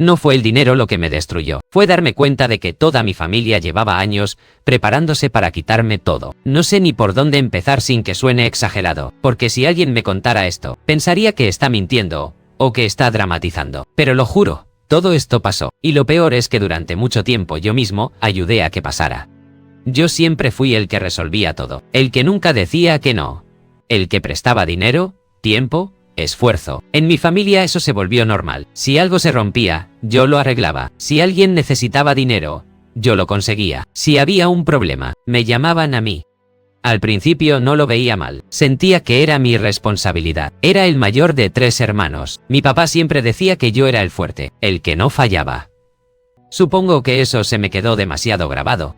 No fue el dinero lo que me destruyó, fue darme cuenta de que toda mi familia llevaba años preparándose para quitarme todo. No sé ni por dónde empezar sin que suene exagerado, porque si alguien me contara esto, pensaría que está mintiendo o que está dramatizando. Pero lo juro, todo esto pasó, y lo peor es que durante mucho tiempo yo mismo ayudé a que pasara. Yo siempre fui el que resolvía todo, el que nunca decía que no, el que prestaba dinero, tiempo, esfuerzo. En mi familia eso se volvió normal. Si algo se rompía, yo lo arreglaba. Si alguien necesitaba dinero, yo lo conseguía. Si había un problema, me llamaban a mí. Al principio no lo veía mal. Sentía que era mi responsabilidad. Era el mayor de 3 hermanos. Mi papá siempre decía que yo era el fuerte, el que no fallaba. Supongo que eso se me quedó demasiado grabado.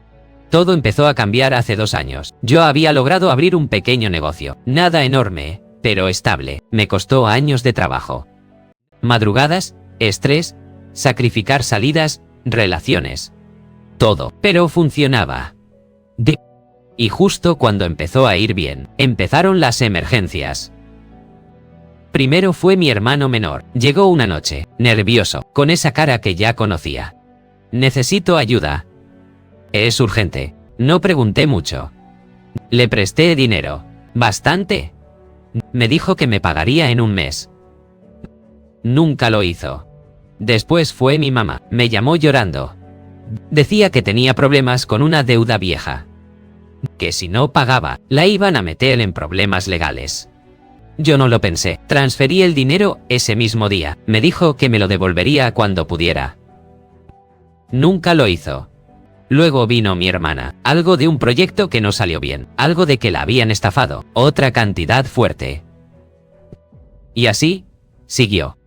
Todo empezó a cambiar hace 2 años. Yo había logrado abrir un pequeño negocio. Nada enorme, pero estable. Me costó años de trabajo. Madrugadas, estrés, sacrificar salidas, relaciones. Todo. Pero funcionaba. Y justo cuando empezó a ir bien, empezaron las emergencias. Primero fue mi hermano menor. Llegó una noche, nervioso, con esa cara que ya conocía. Necesito ayuda. Es urgente. No pregunté mucho. Le presté dinero. ¿Bastante? Me dijo que me pagaría en un mes. Nunca lo hizo. Después fue mi mamá. Me llamó llorando. Decía que tenía problemas con una deuda vieja. Que si no pagaba, la iban a meter en problemas legales. Yo no lo pensé. Transferí el dinero ese mismo día. Me dijo que me lo devolvería cuando pudiera. Nunca lo hizo. Luego vino mi hermana, algo de un proyecto que no salió bien, algo de que la habían estafado, otra cantidad fuerte. Y así, siguió.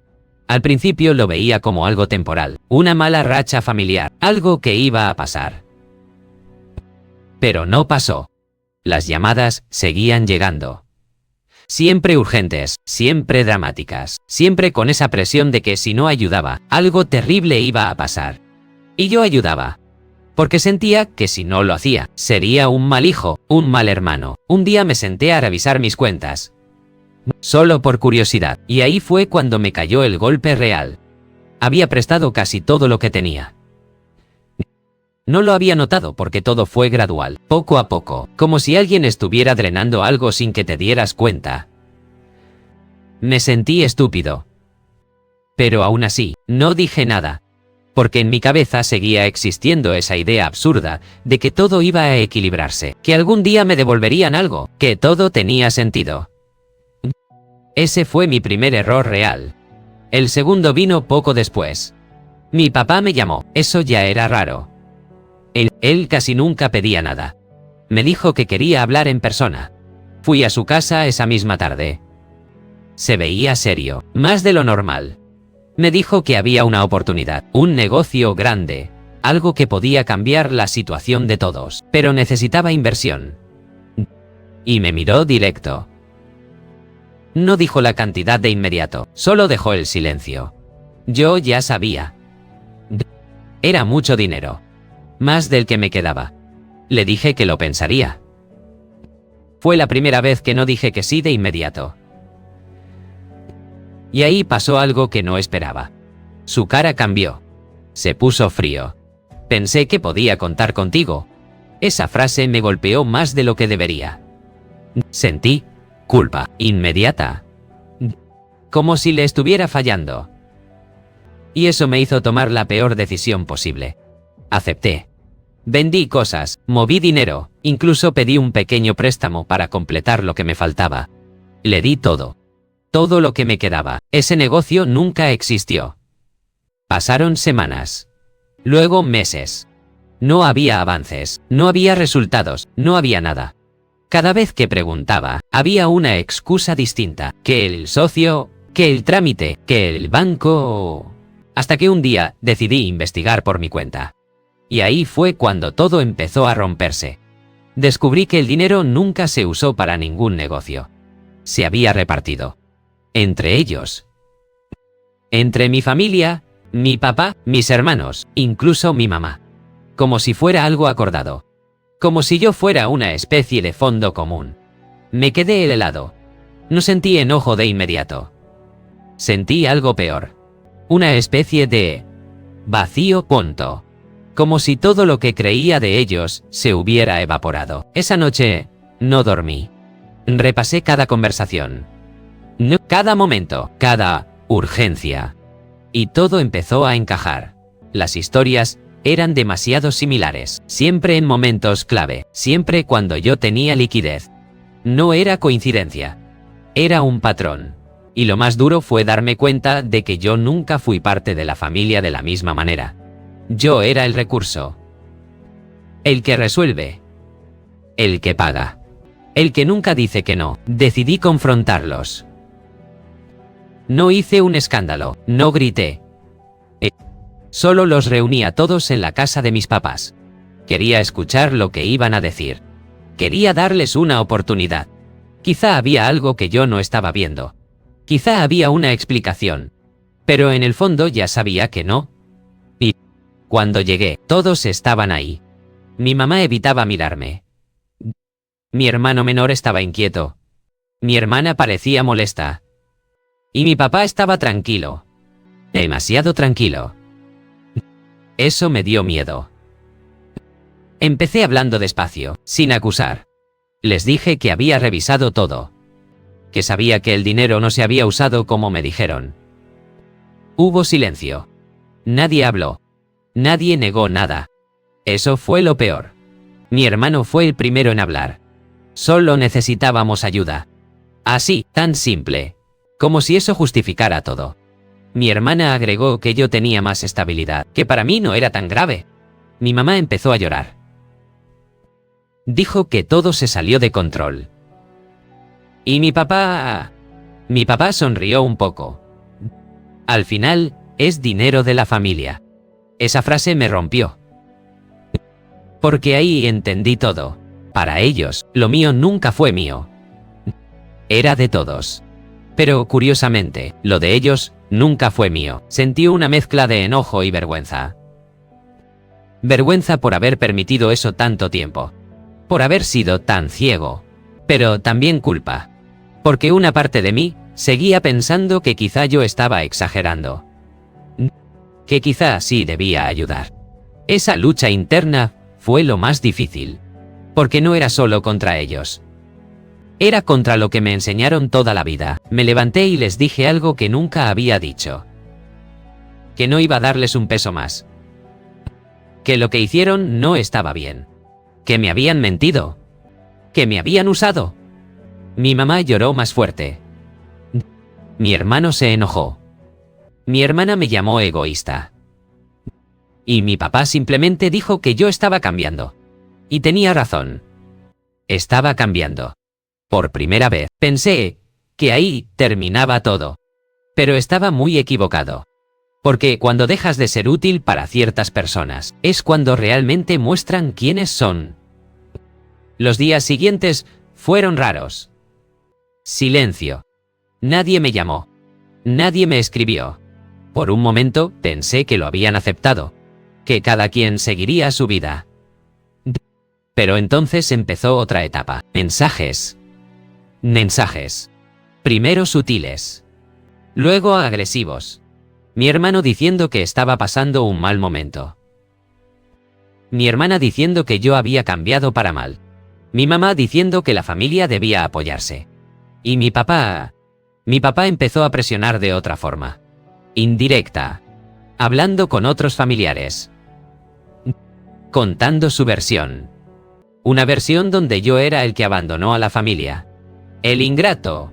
Al principio lo veía como algo temporal, una mala racha familiar, algo que iba a pasar. Pero no pasó. Las llamadas seguían llegando. Siempre urgentes, siempre dramáticas, siempre con esa presión de que si no ayudaba, algo terrible iba a pasar. Y yo ayudaba. Porque sentía que si no lo hacía, sería un mal hijo, un mal hermano. Un día me senté a revisar mis cuentas. Solo por curiosidad, y ahí fue cuando me cayó el golpe real. Había prestado casi todo lo que tenía. No lo había notado porque todo fue gradual, poco a poco, como si alguien estuviera drenando algo sin que te dieras cuenta. Me sentí estúpido. Pero aún así, no dije nada. Porque en mi cabeza seguía existiendo esa idea absurda de que todo iba a equilibrarse, que algún día me devolverían algo, que todo tenía sentido. Ese fue mi primer error real. El segundo vino poco después. Mi papá me llamó, eso ya era raro. Él casi nunca pedía nada. Me dijo que quería hablar en persona. Fui a su casa esa misma tarde. Se veía serio, más de lo normal. Me dijo que había una oportunidad, un negocio grande, algo que podía cambiar la situación de todos, pero necesitaba inversión. Y me miró directo. No dijo la cantidad de inmediato, solo dejó el silencio. Yo ya sabía. Era mucho dinero, más del que me quedaba. Le dije que lo pensaría. Fue la primera vez que no dije que sí de inmediato. Y ahí pasó algo que no esperaba. Su cara cambió. Se puso frío. Pensé que podía contar contigo. Esa frase me golpeó más de lo que debería. Sentí culpa inmediata. Como si le estuviera fallando. Y eso me hizo tomar la peor decisión posible. Acepté. Vendí cosas, moví dinero, incluso pedí un pequeño préstamo para completar lo que me faltaba. Le di todo. Todo lo que me quedaba. Ese negocio nunca existió. Pasaron semanas. Luego meses. No había avances, no había resultados, no había nada. Cada vez que preguntaba, había una excusa distinta. Que el socio, que el trámite, que el banco... Hasta que un día decidí investigar por mi cuenta. Y ahí fue cuando todo empezó a romperse. Descubrí que el dinero nunca se usó para ningún negocio. Se había repartido. Entre ellos. Entre mi familia, mi papá, mis hermanos, incluso mi mamá. Como si fuera algo acordado. Como si yo fuera una especie de fondo común. Me quedé helado. No sentí enojo de inmediato. Sentí algo peor. Una especie de Vacío, punto. Como si todo lo que creía de ellos se hubiera evaporado. Esa noche no dormí. Repasé cada conversación. Cada momento, cada urgencia. Y todo empezó a encajar. Las historias eran demasiado similares, siempre en momentos clave, siempre cuando yo tenía liquidez. No era coincidencia. Era un patrón. Y lo más duro fue darme cuenta de que yo nunca fui parte de la familia de la misma manera. Yo era el recurso. El que resuelve. El que paga. El que nunca dice que no. Decidí confrontarlos. No hice un escándalo, no grité. Solo los reuní a todos en la casa de mis papás. Quería escuchar lo que iban a decir. Quería darles una oportunidad. Quizá había algo que yo no estaba viendo. Quizá había una explicación. Pero en el fondo ya sabía que no. Y cuando llegué, todos estaban ahí. Mi mamá evitaba mirarme. Mi hermano menor estaba inquieto. Mi hermana parecía molesta. Y mi papá estaba tranquilo. Demasiado tranquilo. Eso me dio miedo. Empecé hablando despacio, sin acusar. Les dije que había revisado todo. Que sabía que el dinero no se había usado como me dijeron. Hubo silencio. Nadie habló. Nadie negó nada. Eso fue lo peor. Mi hermano fue el primero en hablar. Solo necesitábamos ayuda. Así, tan simple. Como si eso justificara todo. Mi hermana agregó que yo tenía más estabilidad, que para mí no era tan grave. Mi mamá empezó a llorar. Dijo que todo se salió de control. Y mi papá sonrió un poco. Al final, es dinero de la familia. Esa frase me rompió. Porque ahí entendí todo. Para ellos, lo mío nunca fue mío. Era de todos. Pero, curiosamente, lo de ellos nunca fue mío. Sentí una mezcla de enojo y vergüenza. Vergüenza por haber permitido eso tanto tiempo. Por haber sido tan ciego. Pero también culpa. Porque una parte de mí seguía pensando que quizá yo estaba exagerando. Que quizá sí debía ayudar. Esa lucha interna fue lo más difícil. Porque no era solo contra ellos. Era contra lo que me enseñaron toda la vida. Me levanté y les dije algo que nunca había dicho. Que no iba a darles un peso más. Que lo que hicieron no estaba bien. Que me habían mentido. Que me habían usado. Mi mamá lloró más fuerte. Mi hermano se enojó. Mi hermana me llamó egoísta. Y mi papá simplemente dijo que yo estaba cambiando. Y tenía razón. Estaba cambiando. Por primera vez, pensé que ahí terminaba todo. Pero estaba muy equivocado. Porque cuando dejas de ser útil para ciertas personas, es cuando realmente muestran quiénes son. Los días siguientes fueron raros. Silencio. Nadie me llamó. Nadie me escribió. Por un momento pensé que lo habían aceptado. Que cada quien seguiría su vida. Pero entonces empezó otra etapa. Mensajes. Mensajes. Primero sutiles. Luego agresivos. Mi hermano diciendo que estaba pasando un mal momento. Mi hermana diciendo que yo había cambiado para mal. Mi mamá diciendo que la familia debía apoyarse. Y mi papá empezó a presionar de otra forma. Indirecta. Hablando con otros familiares. Contando su versión. Una versión donde yo era el que abandonó a la familia. El ingrato.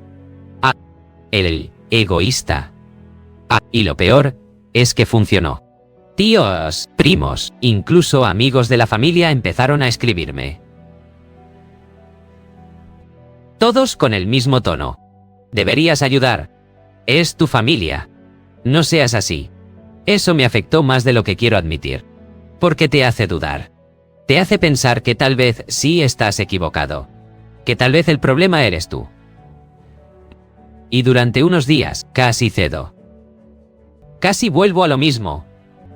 El egoísta. Y lo peor es que funcionó. Tíos, primos, incluso amigos de la familia empezaron a escribirme. Todos con el mismo tono. Deberías ayudar. Es tu familia. No seas así. Eso me afectó más de lo que quiero admitir. Porque te hace dudar. Te hace pensar que tal vez sí estás equivocado. Que tal vez el problema eres tú. Y durante unos días, casi cedo. Casi vuelvo a lo mismo.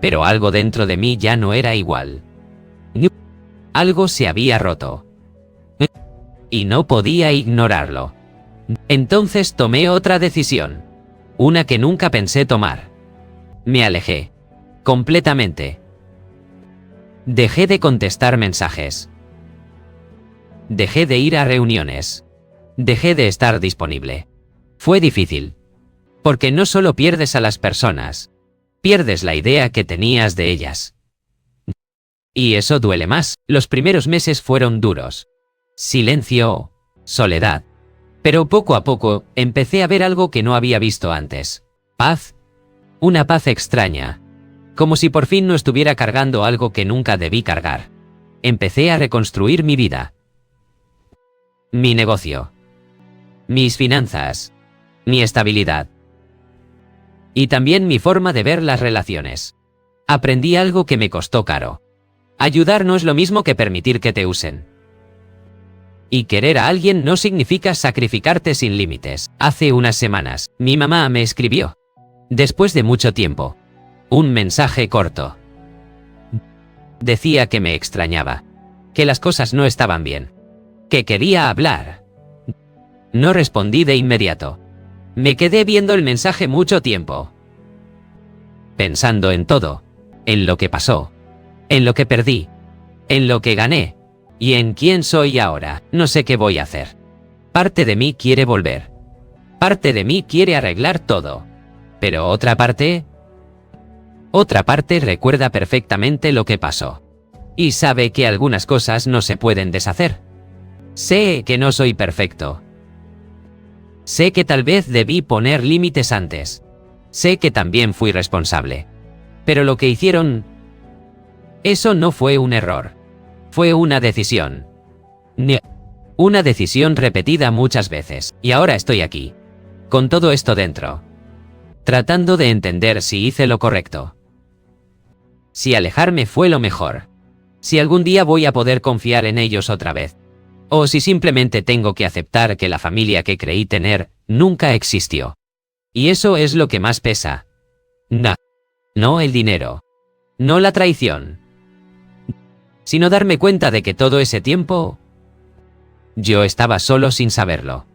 Pero algo dentro de mí ya no era igual. Algo se había roto. Y no podía ignorarlo. Entonces tomé otra decisión. Una que nunca pensé tomar. Me alejé. Completamente. Dejé de contestar mensajes. Dejé de ir a reuniones. Dejé de estar disponible. Fue difícil. Porque no solo pierdes a las personas, pierdes la idea que tenías de ellas. Y eso duele más. Los primeros meses fueron duros. Silencio, soledad. Pero poco a poco, empecé a ver algo que no había visto antes. Paz. Una paz extraña. Como si por fin no estuviera cargando algo que nunca debí cargar. Empecé a reconstruir mi vida. Mi negocio. Mis finanzas. Mi estabilidad. Y también mi forma de ver las relaciones. Aprendí algo que me costó caro. Ayudar no es lo mismo que permitir que te usen. Y querer a alguien no significa sacrificarte sin límites. Hace unas semanas, mi mamá me escribió. Después de mucho tiempo. Un mensaje corto. Decía que me extrañaba. Que las cosas no estaban bien. Que quería hablar. No respondí de inmediato. Me quedé viendo el mensaje mucho tiempo. Pensando en todo. En lo que pasó. En lo que perdí. En lo que gané. Y en quién soy ahora. No sé qué voy a hacer. Parte de mí quiere volver. Parte de mí quiere arreglar todo. Pero otra parte recuerda perfectamente lo que pasó. Y sabe que algunas cosas no se pueden deshacer. Sé que no soy perfecto. Sé que tal vez debí poner límites antes. Sé que también fui responsable. Pero lo que hicieron... Eso no fue un error. Fue una decisión. Una decisión repetida muchas veces. Y ahora estoy aquí. Con todo esto dentro. Tratando de entender si hice lo correcto. Si alejarme fue lo mejor. Si algún día voy a poder confiar en ellos otra vez. O si simplemente tengo que aceptar que la familia que creí tener nunca existió. Y eso es lo que más pesa. No el dinero. No la traición. Sino darme cuenta de que todo ese tiempo yo estaba solo sin saberlo.